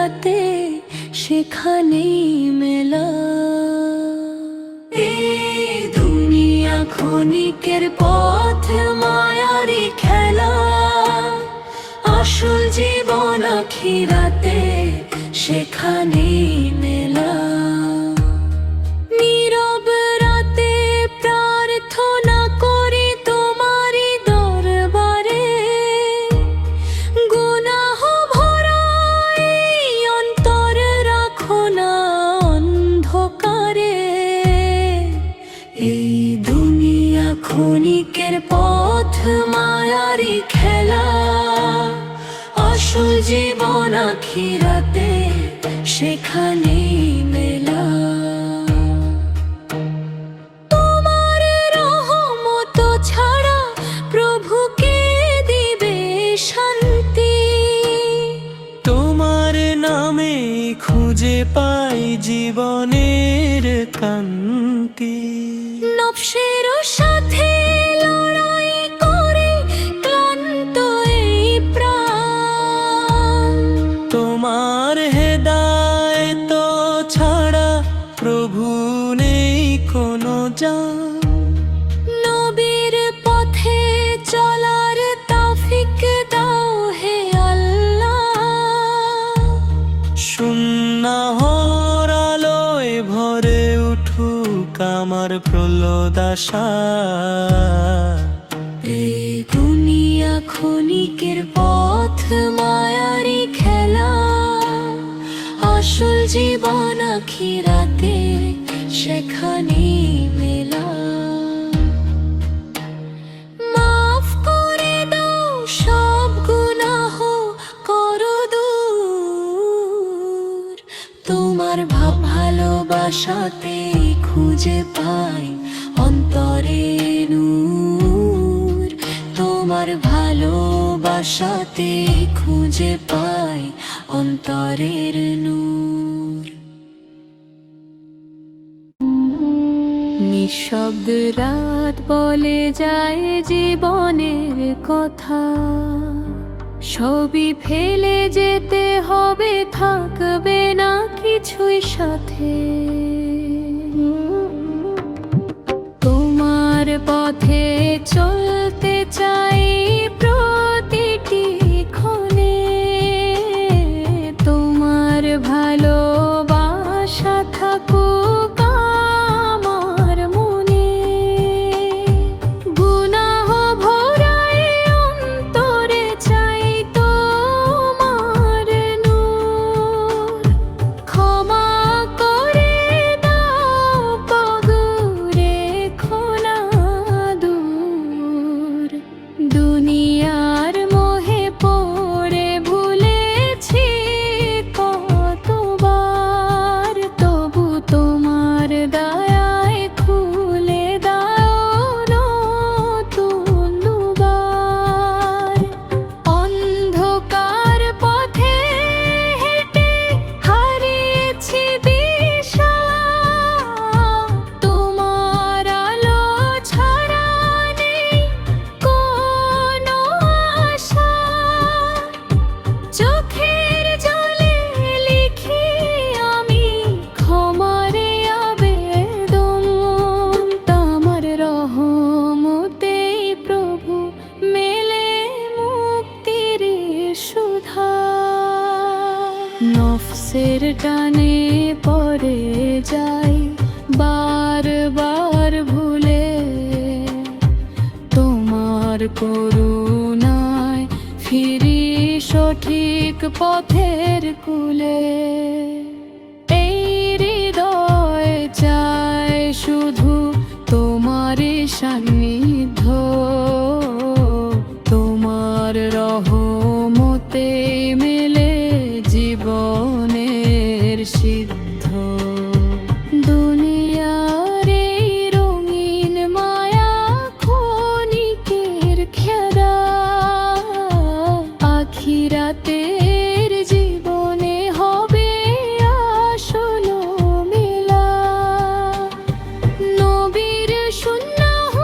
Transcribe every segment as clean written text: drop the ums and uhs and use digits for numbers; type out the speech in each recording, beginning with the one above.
আখিরাতে সেখানেই মেলা। এই দুনিয়া ক্ষণিকের পথ, মায়ারি খেলা, আসল জীবন আখিরাতে সেখানেই মেলা। নীরব রাতে প্রার্থনা করি তোমারই দরবারে, গুনাহ ভরা এই অন্তর রাখো না অন্ধকারে। এই দুনিয়া ক্ষণিকের পথ, মায়ারি খেলা, আসল জীবন আখিরাতে সেখানেই মেলা। তোমার রহমত ছাড়া প্রভুকে দিবে শান্তি, তোমার নামে খুঁজে পাই জীবনের কান্তি। নফসের সাথে লড়াই করে ক্লান্ত এই প্রাণ, তোমার হেদায়েত ছাড়া প্রভু নেই কোনো জান। নবীর পথে চলার তৌফিক দাও হে আল্লাহ। সুন্নাহর আলোয় ভরে উঠুক আমার প্রলদ আশা। এই দুনিয়া ক্ষণিকের পথ, মায়ারি খেলা, আসল জীবন আখিরাতে সেখানেই মেলা। মাফ করে দাও সব গুনাহ, করো দূর। তোমার ভালোবাসাতে খুঁজে পাই অন্তরে নূর। তোমার ভালোবাসাতে খুঁজে পাই অন্তরের নূর। নিঃশব্দ রাত বলে যায় জীবনের কথা, সবই ফেলে যেতে হবে, থাকবে না কিছুই সাথে। তোমার পথে চলতে চাই প্রতিটি ক্ষণে, তোমার ভালোবাসা থাকুক আমার মনে। গুনাহ ভরা এই অন্তরে চাই তোমার নূর। ক্ষমা করে দাও পগুরে খোনা দূর। দুনিয়ার মোহে পড়ে ভুলেছি কতবার, তবু তোমার দয়ায় খুলে দাও নতুন দুবার। অন্ধকার পথে হেঁটে হারিয়েছি দিশা, তোমার আলো ছাড়া নেই কোনো আশা। চোখের জলে লিখি আমি ক্ষমারে আবেদন, তোমার রহমতেই প্রভু মেলে মুক্তির সুধা। নফসের টানে পড়ে যাই বারবার ভুলে, তোমার করুণায় ফিরি সঠিক পথের কূলে। এই হৃদয় চায় শুধু তোমারই সান্নিধ্য, তোমার রহমতে মেলে জীবনের সিদ্ধ। দুনিয়ার এই রঙিন মায়া ক্ষণিকের খেলা, আখিরাতের জীবনে হবে আসল মেলা। নবীর সুন্নাহ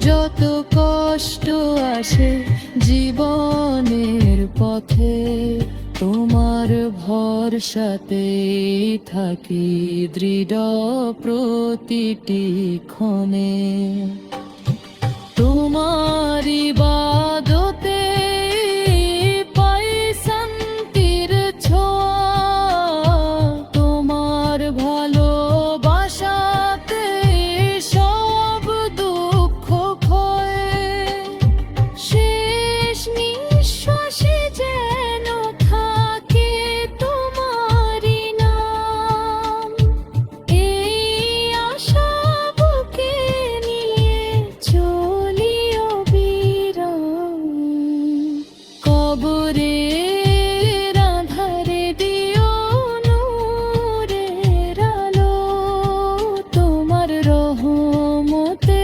যত কষ্ট আসে জীবনের পথে, তোমার ভরসাতে থাকি দৃঢ় প্রতিটি ক্ষণে। তোমার ইবাদতে পাই শান্তির ছোঁয়া, তোমার ভালোবাসাতে সব দুঃখ ক্ষয়ে। শেষ নিঃশ্বাসে যেন থাকে তোমারই নাম, এই আশা বুকে নিয়ে চলি অবিরাম। কবরের আঁধারে দিও নূরের আলো, তোমার রহমতে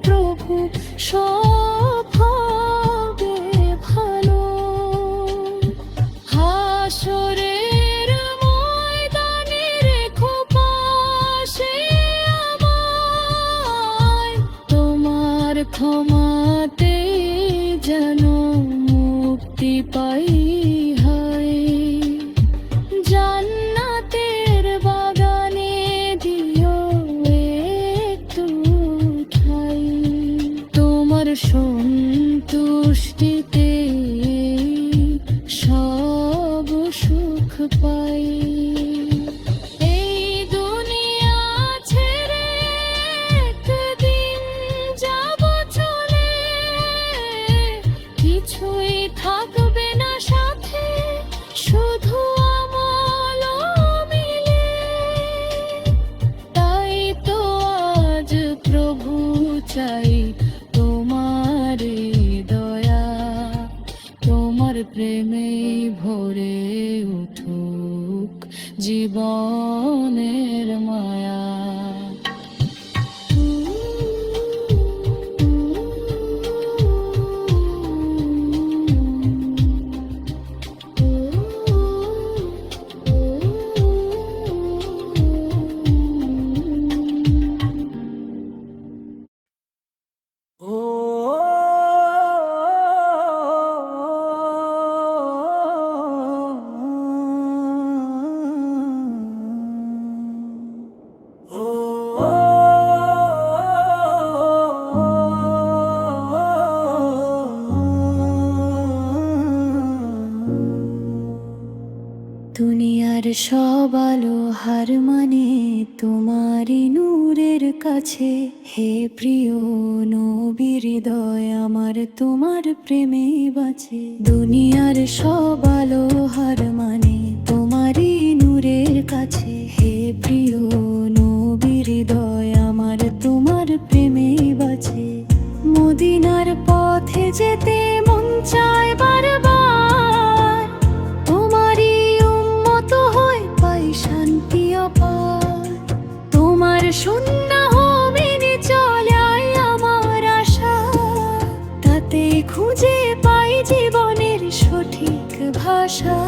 প্রভু সব হবে ভালো। হাসরের ময়দানে রেখো পাশে আমায়, তোমার ক্ষমাতে যেন মুক্তি পাই হায়। জান্নাতের বাগানে দিও একটু ঠাই, তোমার সন্তুষ্টিতে সব সুখ পাই। এই দুনিয়া ছেড়ে একদিন যাব চলে, কিছুই থাকবে না সাথে, শুধু আমল মিলে। তাই তো আজ প্রভু চাই তোমার দয়া, তোমার প্রেমে ভরে উঠুক জীবনের মায়া। দুনিয়ার সব আলো হার মানে তোমারই নূরের কাছে। হে প্রিয় নবীর হৃদয় আমার তোমার প্রেমে বাঁচে। দুনিয়ার সব আলো হার মানে তোমারই নূরের কাছে। হে প্রিয় নবীর হৃদয় আমার তোমার প্রেমে বাঁচে। মদিনার পথে যেতে মন চায় বারবার, তোমারই উম্মত হয়ে পাই শান্তি অপার। তোমার সুন্নাহ মেনে চলাই আমার আশা, তাতে খুঁজে পাই জীবনের সঠিক ভাষা।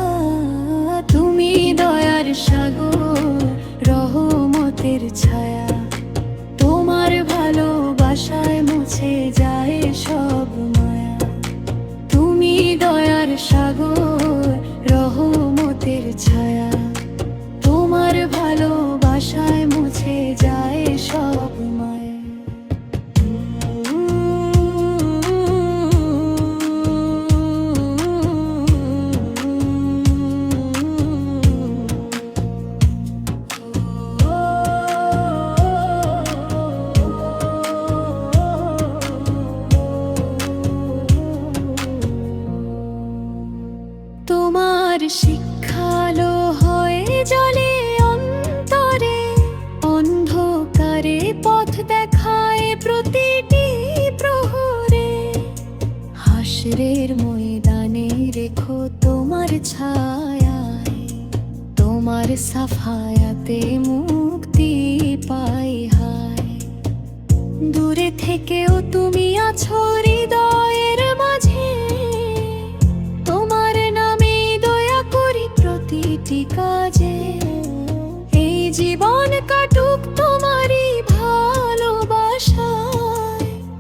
তুমি দয়ার সাগর রহমতের ছায়া, তোমার ভালোবাসায় মুছে যায় সব মায়া। তুমি দয়ার সাগর রহমতের ছায়া, তোমার ভালোবাসায় মুছে যায় সব মায়া। তোমার শিক্ষালো হয়ে জলে অন্তরে, অন্ধকারে পথ দেখায় প্রতিটি প্রহরে। হাসরের ময়দানে রেখো তোমার ছায়ায়, তোমার সাফায়াতে মুক্তি পাই হায়। দূরে থেকেও তুমি আছো হৃদয়ের মাঝে, তোমার নামে দয়া করি প্রতিটি কাজে। এই জীবন কাটুক তোমারই ভালোবাসায়,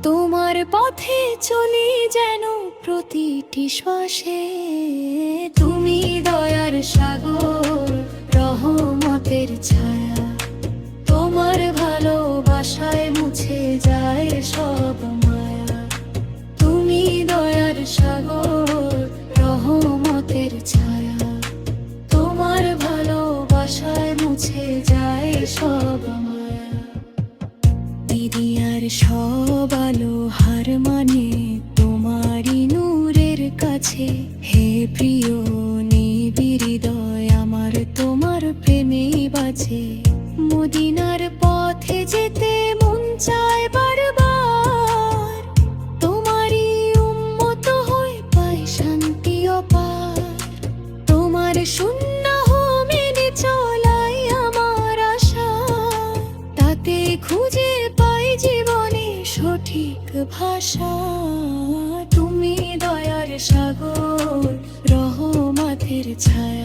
তোমার পথে চলি যেন প্রতিটি শ্বাসে। তুমি দয়ার সাগর, রহমতের ছায়া, তোমার ভালোবাসায় মুছে যায় সব মায়া। তুমি দয়ার সাগর, রহমতের ছায়া, তোমার ভালোবাসায় মুছে যায় সব মায়া। দিদিয়ার সব আলো হার মানে তোমারই নূরের কাছে। হে প্রিয় নিবিড় হৃদয় আমার তোমার প্রেমে বাজে। মদিনার পথে যেতে মন চায় বারবার, তোমারই উম্মত হয়ে পাই শান্তি অপার। তোমার সুন্নাহ মেনে চলাই আমার আশা, তাতে খুঁজে পাই জীবনে সঠিক ভাষা। তুমি দয়ার সাগর, রহমতের ছায়া,